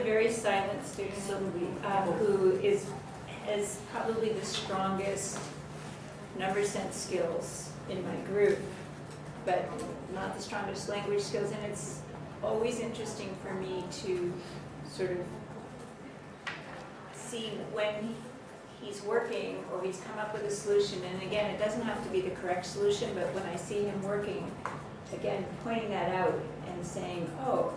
a very silent student who has probably the strongest number sense skills in my group, but not the strongest language skills. And it's always interesting for me to sort of see when he's working or he's come up with a solution. And again, it doesn't have to be the correct solution, but when I see him working, again, pointing that out and saying, oh,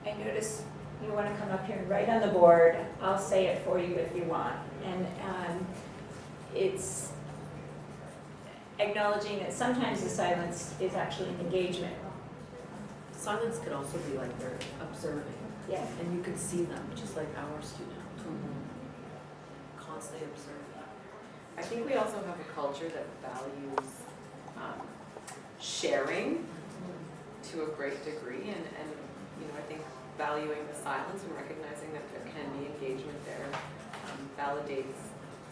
I notice you want to come up here and write on the board. I'll say it for you if you want. And it's acknowledging that sometimes the silence is actually an engagement. Silence could also be like they're observing. Yeah. And you could see them, just like our student. Constantly observing. I think we also have a culture that values sharing to a great degree, and you know, I think valuing the silence and recognizing that there can be engagement there validates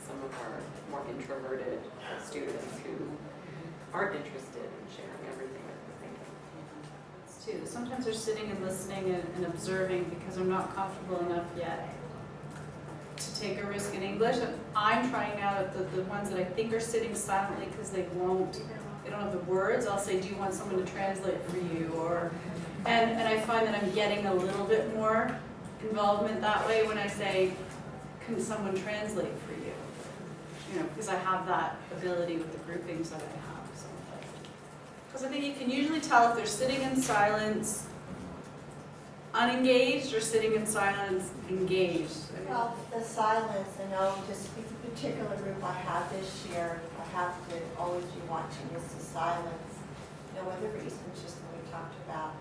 some of our more introverted students who aren't interested in sharing everything that they're thinking. Too. Sometimes they're sitting and listening and observing because they're not comfortable enough yet to take a risk in English. And I'm trying out the ones that I think are sitting silently because they don't have the words. I'll say, do you want someone to translate for you? And I find that I'm getting a little bit more involvement that way when I say, can someone translate for you? You know, because I have that ability with the groupings that I have. Because I think you can usually tell if they're sitting in silence, unengaged, or sitting in silence, engaged. Well, the silence, I know this particular group I have this year, I have to always be watching is the silence. No other reasons, just what we talked about.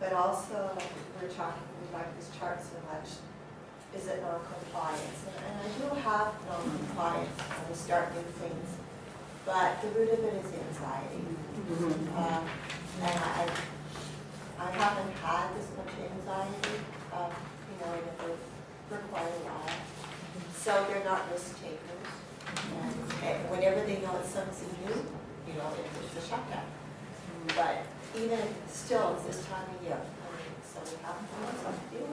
But also, we're talking about this chart so much. Is it non-compliance? And I do have non-compliance when we start new things. But the root of it is anxiety. And I haven't had this much anxiety, you know, in a group for quite a while. So they're not risk takers. And whenever they know it's something new, you know, it's a shutdown. But even still, it's this time of year. So we have to know something to do